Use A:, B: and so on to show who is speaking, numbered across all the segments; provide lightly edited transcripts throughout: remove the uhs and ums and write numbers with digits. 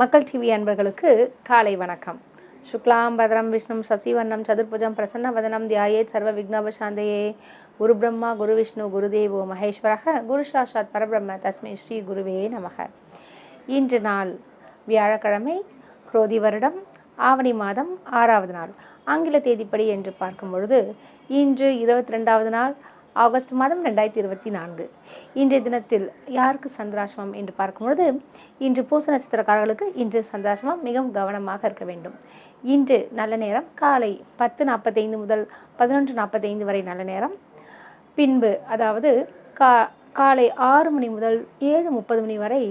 A: மக்கள் டிவி அன்பர்களுக்கு காலை வணக்கம். சுக்லாம் பத்ரம் விஷ்ணும் சசிவர்ணம் சதுர்புஜம் பிரசன்னவதனம் தியாயேத் சர்வ விக்னோபசாந்தயே. குரு பிரம்மா குரு விஷ்ணு குருதேவோ மகேஸ்வரக குரு சாட்சாத் பரபிரம்ம தஸ்மை ஸ்ரீ குருவே நமக. இன்று நாள் வியாழக்கிழமை, குரோதி வருடம் ஆவணி மாதம் 6வது நாள், ஆங்கில தேதிப்படி என்று பார்க்கும் பொழுது இன்று 22வது நாள், ஆகஸ்ட் மாதம் 2024. இன்றைய தினத்தில் யாருக்கு சந்திராசிரமம் என்று பார்க்கும்பொழுது, இன்று பூச நட்சத்திரக்காரர்களுக்கு இன்று சந்திராசிரமம், மிகவும் கவனமாக இருக்க வேண்டும். இன்று நல்ல நேரம் காலை 10:45 முதல் 11:45 வரை நல்ல நேரம். பின்பு அதாவது காலை 6 மணி முதல் 7:30 மணி வரை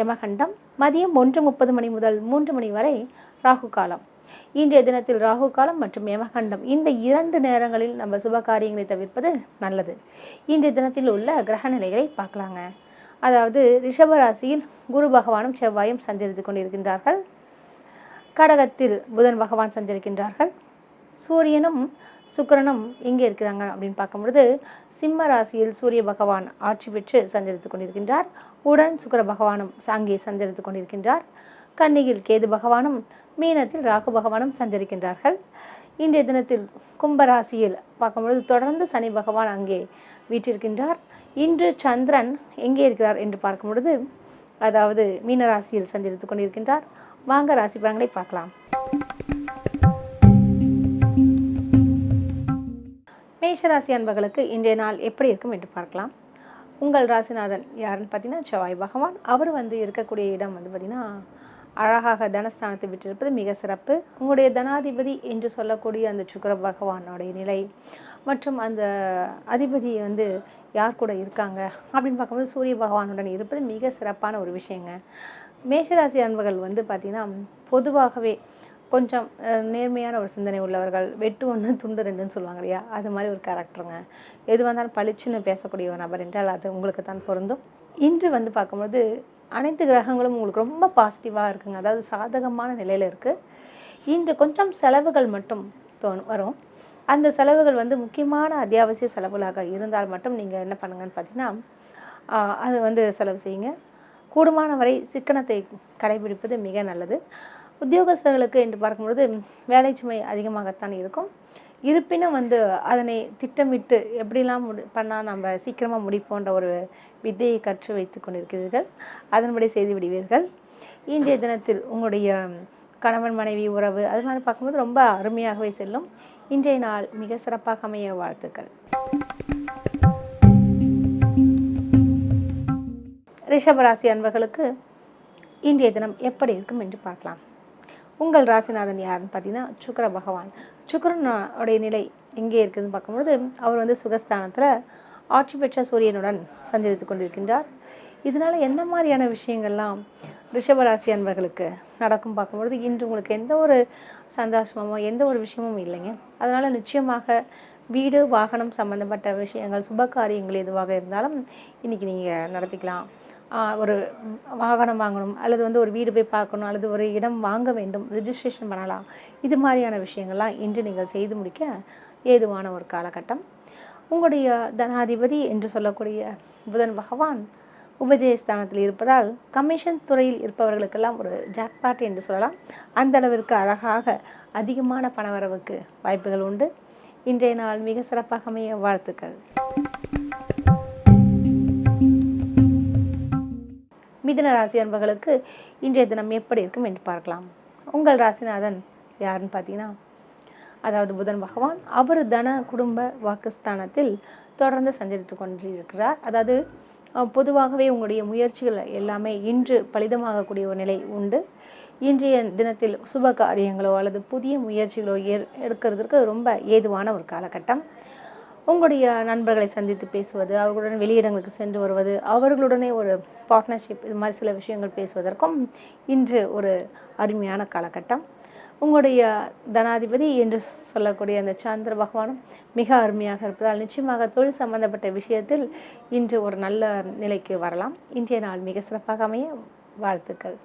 A: யமகண்டம். மதியம் 1:30 மணி முதல் 3 மணி வரை ராகு காலம். இன்றைய தினத்தில் ராகு காலம் மற்றும் யமகண்டம், இந்த 2 நேரங்களில் நம்ம சுப காரியங்களை தவிர்ப்பது நல்லது. இன்றைய தினத்தில் உள்ள கிரக நிலைகளை பார்க்கலாங்க. அதாவது ரிஷபராசியில் குரு பகவானும் செவ்வாயும் சஞ்சரித்து கொண்டிருக்கின்றார்கள். கடகத்தில் புதன் பகவான் சஞ்சரிக்கின்றார்கள். சூரியனும் சுக்கிரனும் எங்கே இருக்கிறாங்க அப்படின்னு பார்க்கும்பொழுது, சிம்ம ராசியில் சூரிய பகவான் ஆட்சி பெற்று சஞ்சரித்து கொண்டிருக்கின்றார். உடன் சுக்கிர பகவானும் அங்கே சஞ்சரித்து கொண்டிருக்கின்றார். கன்னியில் கேது பகவானும், மீனத்தில் ராகு பகவானும் சஞ்சரிக்கின்றார்கள். இன்றைய தினத்தில் கும்பராசியில் பார்க்கும்பொழுது தொடர்ந்து சனி பகவான் அங்கே வீற்றிருக்கின்றார். இன்று சந்திரன் எங்கே இருக்கிறார் என்று பார்க்கும் பொழுது, அதாவது மீனராசியில் சஞ்சரித்து கொண்டிருக்கின்றார். வாங்க ராசி பலன்களை பார்க்கலாம். மேஷராசி அன்பர்களுக்கு இன்றைய நாள் எப்படி இருக்கும் என்று பார்க்கலாம். உங்கள் ராசிநாதன் யாருன்னு பார்த்தீங்கன்னா செவ்வாய் பகவான். அவர் இருக்கக்கூடிய இடம் பார்த்திங்கன்னா அழகாக தனஸ்தானத்தை விட்டிருப்பது மிக சிறப்பு. உங்களுடைய தனாதிபதி என்று சொல்லக்கூடிய அந்த சுக்கிர பகவானுடைய நிலை மற்றும் அந்த அதிபதி யார் கூட இருக்காங்க அப்படின்னு பார்க்கும்போது சூரிய பகவானுடன் இருப்பது மிக சிறப்பான ஒரு விஷயங்க. மேஷராசி அன்பர்கள் பார்த்திங்கன்னா பொதுவாகவே கொஞ்சம் நேர்மையான ஒரு சிந்தனை உள்ளவர்கள், வெட்டு 1 துண்டு 2ன்னு சொல்லுவாங்க இல்லையா, அது மாதிரி ஒரு கேரக்டருங்க. எது வந்தாலும் பளிச்சுன்னு பேசக்கூடிய ஒரு நபர் என்றால் அது உங்களுக்கு தான் பொருந்தும். இன்று பார்க்கும்போது அனைத்து கிரகங்களும் உங்களுக்கு ரொம்ப பாசிட்டிவாக இருக்குங்க. அதாவது சாதகமான நிலையில் இருக்குது. இன்று கொஞ்சம் செலவுகள் மட்டும் வரும். அந்த செலவுகள் முக்கியமான அத்தியாவசிய செலவுகளாக இருந்தால் மட்டும் நீங்கள் என்ன பண்ணுங்கன்னு பார்த்தீங்கன்னா, அது செலவு செய்யுங்க. கூடுமான வரை சிக்கனத்தை கடைபிடிப்பது மிக நல்லது. உத்தியோகஸ்தர்களுக்கு என்று பார்க்கும்பொழுது வேலை சுமை அதிகமாகத்தான் இருக்கும். இருப்பினும் அதனை திட்டமிட்டு எப்படிலாம் பண்ணால் நம்ம சீக்கிரமாக முடிப்போன்ற ஒரு வித்தையை கற்று வைத்து கொண்டிருக்கிறீர்கள். அதன்படி செய்து விடுவீர்கள். இன்றைய தினத்தில் உங்களுடைய கணவன் மனைவி உறவு அது மாதிரி பார்க்கும்போது ரொம்ப அருமையாகவே செல்லும். இன்றைய நாள் மிக சிறப்பாக அமைய வாழ்த்துக்கள். ரிஷபராசி அன்பர்களுக்கு இன்றைய தினம் எப்படி இருக்கும் என்று பார்க்கலாம். உங்கள் ராசிநாதன் யாருன்னு பார்த்தீங்கன்னா சுக்கிர பகவான். சுக்கிரனுடைய நிலை எங்கே இருக்குதுன்னு பார்க்கும்பொழுது, அவர் சுகஸ்தானத்தில் ஆட்சி பெற்ற சூரியனுடன் சஞ்சரித்து கொண்டிருக்கின்றார். இதனால் என்ன மாதிரியான விஷயங்கள்லாம் ரிஷபராசி அன்பர்களுக்கு நடக்கும் பார்க்கும்பொழுது, இன்று உங்களுக்கு எந்த ஒரு சந்தோஷமோ எந்த ஒரு விஷயமும் இல்லைங்க. அதனால் நிச்சயமாக வீடு வாகனம் சம்பந்தப்பட்ட விஷயங்கள், சுப காரியங்கள் எதுவாக இருந்தாலும் இன்றைக்கி நீங்கள் நடத்திக்கலாம். ஒரு வாகனம் வாங்கணும், அல்லது ஒரு வீடு போய் பார்க்கணும், அல்லது ஒரு இடம் வாங்க வேண்டும், ரிஜிஸ்ட்ரேஷன் பண்ணலாம். இது மாதிரியான விஷயங்கள்லாம் இன்று நீங்கள் செய்து முடிக்க ஏதுவான ஒரு காலகட்டம். உங்களுடைய தனாதிபதி என்று சொல்லக்கூடிய புதன் பகவான் உபஜயஸ்தானத்தில் இருப்பதால் கமிஷன் துறையில் இருப்பவர்களுக்கெல்லாம் ஒரு ஜாக்பாட் என்று சொல்லலாம். அந்த அளவிற்கு அழகாக அதிகமான பணவரவுக்கு வாய்ப்புகள் உண்டு. இன்றைய நாள் மிக சிறப்பாக அமைய வாழ்த்துக்கள். மிதுன ராசி அன்பர்களுக்கு இன்றைய தினம் எப்படி இருக்கும் என்று பார்க்கலாம். உங்கள் ராசிநாதன் யாருன்னு பார்த்தீங்கன்னா, அதாவது புதன் பகவான். அவர் தன குடும்ப வாக்குஸ்தானத்தில் தொடர்ந்து சஞ்சரித்து கொண்டிருக்கிறார். அதாவது பொதுவாகவே உங்களுடைய முயற்சிகள் எல்லாமே இன்று பலிதமாகக்கூடிய ஒரு நிலை உண்டு. இன்றைய தினத்தில் சுப காரியங்களோ அல்லது புதிய முயற்சிகளோ எடுக்கிறதுக்கு ரொம்ப ஏதுவான ஒரு காலகட்டம். உங்களுடைய நண்பர்களை சந்தித்து பேசுவது, அவர்களுடன் வெளியிடங்களுக்கு சென்று வருவது, அவர்களுடனே ஒரு பார்ட்னர்ஷிப், இது மாதிரி சில விஷயங்கள் பேசுவதற்கும் இன்று ஒரு அருமையான காலகட்டம். உங்களுடைய தனாதிபதி என்று சொல்லக்கூடிய அந்த சந்திர பகவானும் மிக அருமையாக இருப்பதால் நிச்சயமாக தொழில் சம்பந்தப்பட்ட விஷயத்தில் இன்று ஒரு நல்ல நிலைக்கு வரலாம். இன்றைய நாள் மிக சிறப்பாக அமைய வாழ்த்துக்கள்.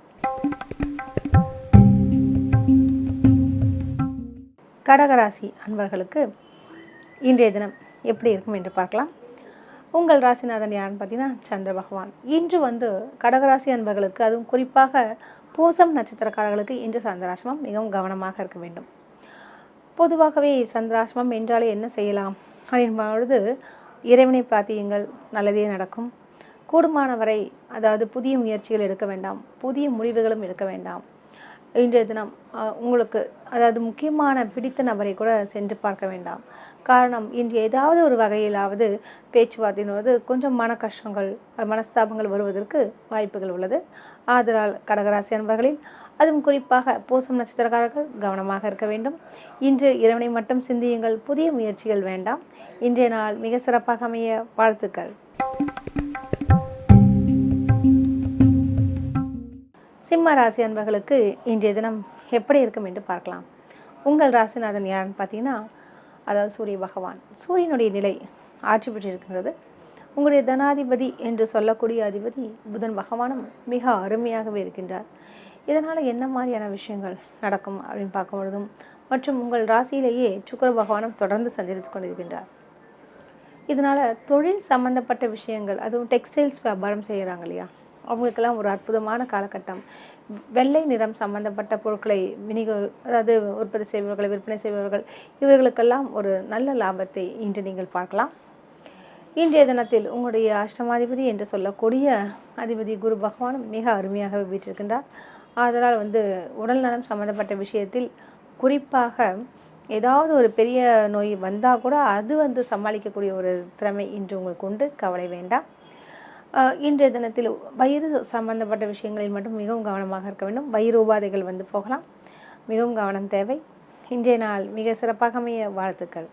A: கடகராசி அன்பர்களுக்கு இன்றைய தினம் எப்படி இருக்கும் என்று பார்க்கலாம். உங்கள் ராசிநாதன் யாருன்னு பார்த்தீங்கன்னா சந்திர பகவான். இன்று வந்து கடகராசி அன்பர்களுக்கு, அதுவும் குறிப்பாக பூசம் நட்சத்திரக்காரர்களுக்கு இன்று சந்திராசிரமம், மிகவும் கவனமாக இருக்க வேண்டும். பொதுவாகவே சந்திராசிரமம் என்றாலே என்ன செய்யலாம் அப்படின் பொழுது, இறைவனை பிரார்த்தியுங்கள், நல்லதே நடக்கும். கூடுமானவரை அதாவது புதிய முயற்சிகள் எடுக்க வேண்டாம், புதிய முடிவுகளும் எடுக்க வேண்டாம். இன்றைய தினம் உங்களுக்கு அதாவது முக்கியமான பிடித்த நபரை கூட சென்று பார்க்க வேண்டாம். காரணம், இன்று ஏதாவது ஒரு வகையிலாவது பேச்சுவார்த்தையினது கொஞ்சம் மன கஷ்டங்கள், மனஸ்தாபங்கள் வருவதற்கு வாய்ப்புகள் உள்ளது. ஆதலால் கடகராசி அன்பர்களில், அதுவும் குறிப்பாக பூசம் நட்சத்திரக்காரர்கள் கவனமாக இருக்க வேண்டும். இன்று இறைவனை மட்டும் சிந்தியுங்கள், புதிய முயற்சிகள் வேண்டாம். இன்றைய நாள் மிக சிறப்பாக அமைய வாழ்த்துக்கள். சிம்ம ராசி அன்பர்களுக்கு இன்றைய தினம் எப்படி இருக்கும் என்று பார்க்கலாம். உங்கள் ராசிநாதன் யாருன்னு பார்த்தீங்கன்னா, அதாவது சூரிய பகவான். சூரியனுடைய நிலை ஆட்சி பெற்றிருக்கின்றது. உங்களுடைய தனாதிபதி என்று சொல்லக்கூடிய அதிபதி புதன் பகவானும் மிக அருமையாகவே இருக்கின்றார். இதனால் என்ன மாதிரியான விஷயங்கள் நடக்கும் அப்படின்னு பார்க்கும் பொழுதும், மற்றும் உங்கள் ராசியிலேயே சுக்கிர பகவானும் தொடர்ந்து சஞ்சரித்து கொண்டிருக்கின்றார். இதனால் தொழில் சம்பந்தப்பட்ட விஷயங்கள், அதுவும் டெக்ஸ்டைல்ஸ் வியாபாரம் செய்கிறாங்க இல்லையா, அவங்களுக்கெல்லாம் ஒரு அற்புதமான காலகட்டம். வெள்ளை நிறம் சம்பந்தப்பட்ட பொருட்களை அதாவது உற்பத்தி செய்பவர்கள், விற்பனை செய்பவர்கள், இவர்களுக்கெல்லாம் ஒரு நல்ல லாபத்தை இன்று நீங்கள் பார்க்கலாம். இன்றைய தினத்தில் உங்களுடைய அஷ்டமாதிபதி என்று சொல்லக்கூடிய அதிபதி குரு பகவானும் மிக அருமையாகவே வீற்றிருக்கின்றார். அதனால் உடல் நலம் சம்பந்தப்பட்ட விஷயத்தில், குறிப்பாக ஏதாவது ஒரு பெரிய நோய் வந்தால் கூட அது சமாளிக்கக்கூடிய ஒரு திறமை இன்று உங்களுக்கு உண்டு, கவலை வேண்டாம். இன்றைய தினத்தில் வயிறு சம்பந்தப்பட்ட விஷயங்களில் மட்டும் மிகவும் கவனமாக இருக்க வேண்டும். வயிறு உபாதைகள் போகலாம், மிகவும் கவனம் தேவை. இன்றைய நாள் மிக சிறப்பாக அமைய வாழ்த்துக்கள்.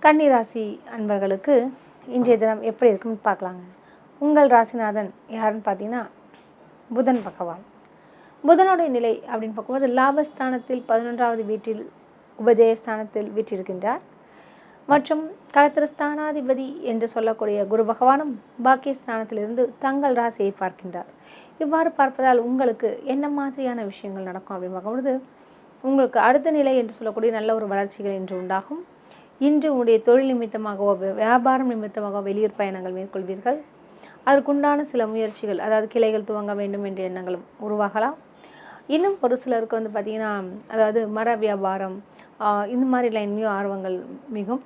A: கன்னிராசி அன்பர்களுக்கு இன்றைய தினம் எப்படி இருக்குன்னு பார்க்கலாங்க. உங்கள் ராசிநாதன் யாருன்னு பார்த்தீங்கன்னா புதன் பகவான். புதனுடைய நிலை அப்படின்னு பார்க்கும்போது லாபஸ்தானத்தில் 11வது வீட்டில் உபஜயஸ்தானத்தில் வீற்றிருக்கின்றார். மற்றும் களத்திரஸ்தானாதிபதி என்று சொல்லக்கூடிய குரு பகவானும் பாக்கியஸ்தானத்திலிருந்து தங்கள் ராசியை பார்க்கின்றார். இவ்வாறு பார்ப்பதால் உங்களுக்கு என்ன மாதிரியான விஷயங்கள் நடக்கும் அப்படின்னு பார்க்கும்பொழுது, உங்களுக்கு அடுத்த நிலை என்று சொல்லக்கூடிய நல்ல ஒரு வளர்ச்சிகள் இன்று உண்டாகும். இன்று உங்களுடைய தொழில் நிமித்தமாகவோ வியாபாரம் நிமித்தமாகவோ வெளியூர் பயணங்கள் மேற்கொள்வீர்கள். அதற்குண்டான சில முயற்சிகள், அதாவது கிளைகள் துவங்க வேண்டும் என்ற எண்ணங்களும் உருவாகலாம். இன்னும் ஒரு சிலருக்கு பார்த்திங்கன்னா, அதாவது மர வியாபாரம் இந்த மாதிரி லைன்லையும் ஆர்வங்கள் மிகும்.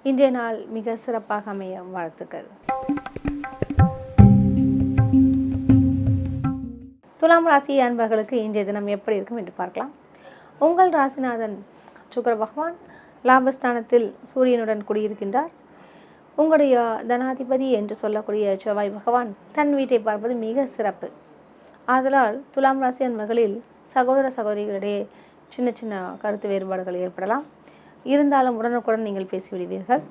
A: இன்றைய நாள் மிக சிறப்பாக அமைய வாழ்த்துக்கள். துலாம் ராசி அன்பர்களுக்கு இன்றைய தினம் எப்படி இருக்கும் என்று பார்க்கலாம். உங்கள் ராசிநாதன் சுக்கிர பகவான் லாபஸ்தானத்தில் சூரியனுடன் குடியிருக்கின்றார். உங்களுடைய தனாதிபதி என்று சொல்லக்கூடிய செவ்வாய் பகவான் தன் வீட்டை பார்ப்பது மிக சிறப்பு. ஆதலால் துலாம் ராசி அன்பர்களில் சகோதர சகோதரிகளிடையே சின்ன சின்ன கருத்து வேறுபாடுகள் ஏற்படலாம். இருந்தாலும் உடனுக்குடன் நீங்கள் பேசிவிடுவீர்கள்.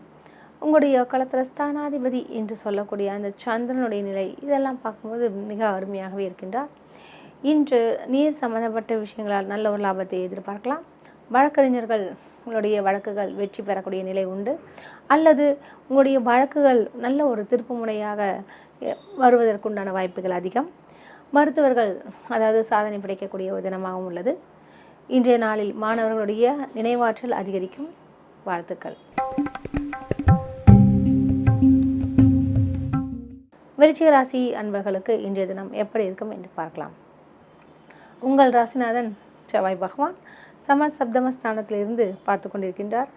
A: உங்களுடைய களத்திரஸ்தானாதிபதி என்று சொல்லக்கூடிய அந்த சந்திரனுடைய நிலை, இதெல்லாம் பார்க்கும்போது மிக அருமையாகவே இருக்கின்றார். இன்று நீர் சம்பந்தப்பட்ட விஷயங்களால் நல்ல ஒரு லாபத்தை எதிர்பார்க்கலாம். வழக்கறிஞர்கள் உங்களுடைய வழக்குகள் வெற்றி பெறக்கூடிய நிலை உண்டு. அல்லது உங்களுடைய வழக்குகள் நல்ல ஒரு திருப்பு முனையாக வருவதற்குண்டான வாய்ப்புகள் அதிகம். மருத்துவர்கள் அதாவது சாதனை படைக்கக்கூடிய ஒரு தினமாகவும் உள்ளது. இன்றைய நாளில் மாணவர்களுடைய நினைவாற்றல் அதிகரிக்கும். வாழ்த்துக்கள். விருச்சிக ராசி அன்பர்களுக்கு இன்றைய தினம் எப்படி இருக்கும் என்று பார்க்கலாம். உங்கள் ராசிநாதன் செவ்வாய் பகவான் சப்தமஸ்தானத்திலிருந்து பார்த்து கொண்டிருக்கின்றார்.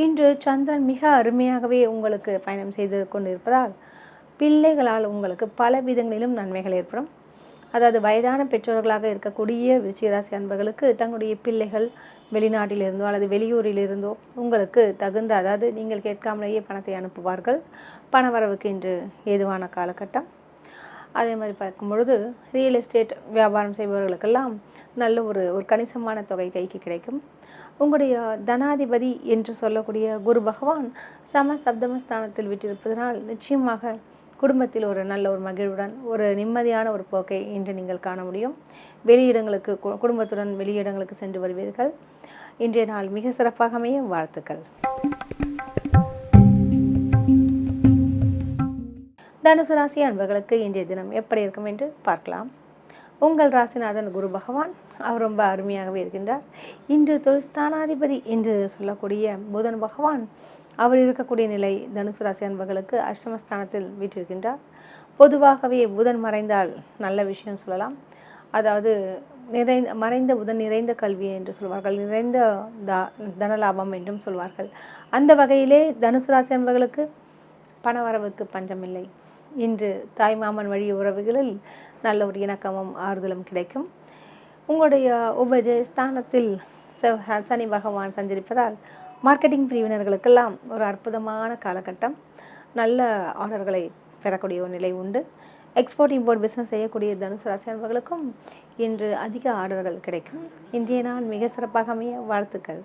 A: இன்று சந்திரன் மிக அருமையாகவே உங்களுக்கு பயணம் செய்து கொண்டிருப்பதால் பிள்ளைகளால் உங்களுக்கு பல விதங்களிலும் நன்மைகள் ஏற்படும். அதாவது வயதான பெற்றோர்களாக இருக்கக்கூடிய விருச்சிகராசி அன்பர்களுக்கு தங்களுடைய பிள்ளைகள் வெளிநாட்டிலிருந்தோ அல்லது வெளியூரிலிருந்தோ உங்களுக்கு தகுந்த, அதாவது நீங்கள் கேட்காமலேயே பணத்தை அனுப்புவார்கள். பணவரவுக்கு இன்று ஏதுவான காலகட்டம். அதே மாதிரி பார்க்கும் பொழுது ரியல் எஸ்டேட் வியாபாரம் செய்பவர்களுக்கெல்லாம் நல்ல ஒரு கணிசமான தொகை கைக்கு கிடைக்கும். உங்களுடைய தனாதிபதி என்று சொல்லக்கூடிய குரு பகவான் சப்தமஸ்தானத்தில் விட்டிருப்பதனால் நிச்சயமாக குடும்பத்தில் ஒரு நல்ல ஒரு மகிழ்வுடன் ஒரு நிம்மதியான ஒரு போக்கை இன்று நீங்கள் காண முடியும். வெளியிடங்களுக்கு குடும்பத்துடன் வெளியிடங்களுக்கு சென்று வருவீர்கள். இன்றைய நாள் மிக சிறப்பாக அமைய வாழ்த்துக்கள். தனுசு ராசி அன்பர்களுக்கு இன்றைய தினம் எப்படி இருக்கும் என்று பார்க்கலாம். உங்கள் ராசிநாதன் குரு பகவான் அவர் ரொம்ப அருமையாகவே இருக்கின்றார். இன்று தொழில்ஸ்தானாதிபதி என்று சொல்லக்கூடிய புதன் பகவான் அவர் இருக்கக்கூடிய நிலை தனுசு ராசி அன்பர்களுக்கு அஷ்டமஸ்தானத்தில் வீற்றிருக்கின்றார். பொதுவாகவே புதன் மறைந்தால் நல்ல விஷயம் சொல்லலாம். அதாவது மறைந்த புதன் நிறைந்த கல்வி என்று சொல்வார்கள், நிறைந்த தனலாபம் என்றும் சொல்வார்கள். அந்த வகையிலே தனுசு ராசி அன்பர்களுக்கு பணவரவுக்கு பஞ்சமில்லை. இன்று தாய்மாமன் வழி உறவுகளில் நல்ல ஒரு இணக்கமும் ஆறுதலும் கிடைக்கும். உங்களுடைய உபஜயஸ்தானத்தில் சனி பகவான் சஞ்சரிப்பதால் மார்க்கெட்டிங் பிரிவினர்களுக்கெல்லாம் ஒரு அற்புதமான காலகட்டம். நல்ல ஆர்டர்களை பெறக்கூடிய ஒரு நிலை உண்டு. எக்ஸ்போர்ட் இம்போர்ட் பிஸ்னஸ் செய்யக்கூடிய தனுசு ராசி அன்பர்களுக்கும் இன்று அதிக ஆர்டர்கள் கிடைக்கும். இன்றைய நாள் மிக சிறப்பாக அமைய வாழ்த்துக்கள்.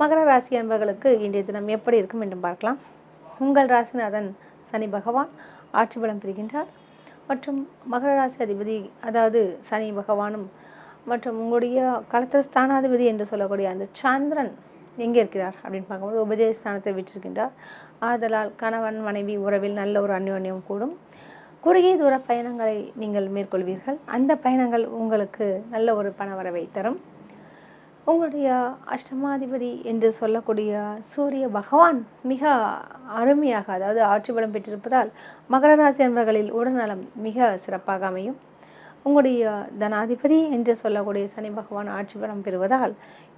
A: மகர ராசி அன்பர்களுக்கு இன்றைய தினம் எப்படி இருக்கும் என்று பார்க்கலாம். உங்கள் ராசிநாதன் சனி பகவான் ஆட்சி பலம் பெறுகின்றார். மற்றும் மகர ராசி அதிபதி அதாவது சனி பகவானும் மற்றும் உங்களுடைய களத்திர ஸ்தானாதிபதி என்று சொல்லக்கூடிய அந்த சந்திரன் எங்கே இருக்கிறார் அப்படின்னு பார்க்கும்போது உபஜயஸ்தானத்தை விட்டிருக்கின்றார். ஆதலால் கணவன் மனைவி உறவில் நல்ல ஒரு அந்யோன்யம் கூடும். குறுகிய தூர பயணங்களை நீங்கள் மேற்கொள்வீர்கள். அந்த பயணங்கள் உங்களுக்கு நல்ல ஒரு பணவரவை தரும். உங்களுடைய அஷ்டமாதிபதி என்று சொல்லக்கூடிய சூரிய பகவான் மிக அருமையாக அதாவது ஆட்சி பலம் பெற்றிருப்பதால் மகர ராசி அன்பர்களில் உடல்நலம் மிக சிறப்பாக அமையும். உங்களுடைய தனாதிபதி என்று சொல்லக்கூடிய சனி பகவான் ஆட்சி பலம் பெறுவதால்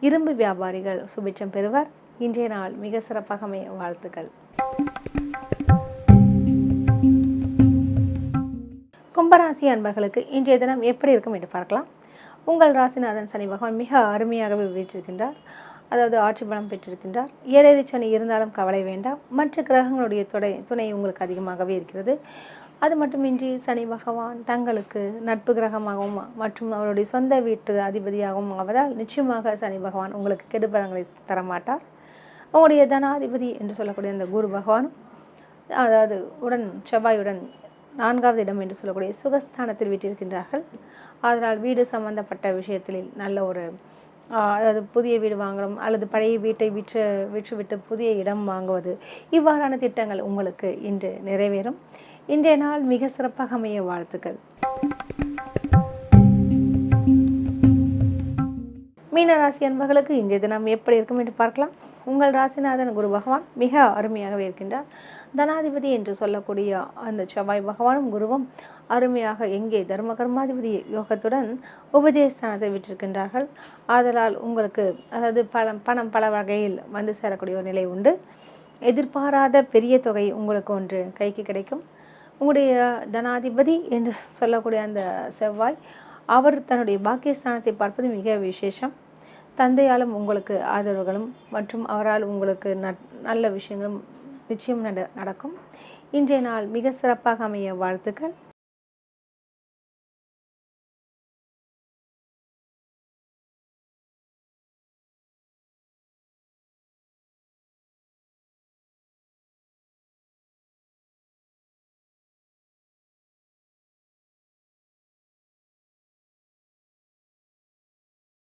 A: இரும்பு வியாபாரிகள் சுபிட்சம் பெறுவர். இன்றைய நாள் மிக சிறப்பாக அமைய வாழ்த்துக்கள். கும்பராசி அன்பர்களுக்கு இன்றைய தினம் எப்படி இருக்கும் என்று பார்க்கலாம். உங்கள் ராசிநாதன் சனி பகவான் மிக அருமையாகவே வீற்றிருக்கின்றார். அதாவது ஆட்சி பலம் பெற்றிருக்கின்றார். ஏழரை சனி இருந்தாலும் கவலை வேண்டாம். மற்ற கிரகங்களுடைய துணை உங்களுக்கு அதிகமாகவே இருக்கிறது. அது மட்டுமின்றி சனி பகவான் தங்களுக்கு நட்பு கிரகமாகவும் மற்றும் அவருடைய சொந்த வீட்டு அதிபதியாகவும் ஆவதால் நிச்சயமாக சனி பகவான் உங்களுக்கு கெடுபலங்களை தரமாட்டார். உங்களுடைய தனாதிபதி என்று சொல்லக்கூடிய அந்த குரு பகவானும் அதாவது செவ்வாயுடன் 4வது இடம் என்று சொல்லக்கூடிய சுகஸ்தானத்தில் வீற்றிருக்கின்றார்கள். அதனால் வீடு சம்பந்தப்பட்ட விஷயத்தில் நல்ல ஒரு அதாவது புதிய வீடு வாங்கணும் அல்லது பழைய வீட்டை விற்றுவிட்டு புதிய இடம் வாங்குவது இவ்வாறான திட்டங்கள் உங்களுக்கு இன்று நிறைவேறும். இன்றைய நாள் மிக சிறப்பாக அமைய வாழ்த்துக்கள். மீனராசி அன்பர்களுக்கு இன்றைய தினம் எப்படி இருக்கும் என்று பார்க்கலாம். உங்கள் ராசிநாதன் குரு பகவான் மிக அருமையாகவே இருக்கின்றார். தனாதிபதி என்று சொல்லக்கூடிய அந்த செவ்வாய் பகவானும் குருவும் அருமையாக எங்கே தர்ம கர்மாதிபதி யோகத்துடன் உபஜயஸ்தானத்தை விட்டிருக்கின்றார்கள். ஆதலால் உங்களுக்கு அதாவது பணம் பல வகையில் வந்து சேரக்கூடிய ஒரு நிலை உண்டு. எதிர்பாராத பெரிய தொகை உங்களுக்கு ஒன்று கைக்கு கிடைக்கும். உங்களுடைய தனாதிபதி என்று சொல்லக்கூடிய அந்த செவ்வாய் அவர் தன்னுடைய பாக்கியஸ்தானத்தை பார்ப்பது மிக விசேஷம். தந்தையாலும் உங்களுக்கு ஆதரவுகளும் மற்றும் அவரால் உங்களுக்கு நல்ல விஷயங்களும் நிச்சயம் நடக்கும். இன்றைய நாள் மிக சிறப்பாக அமைய வாழ்த்துக்கள்.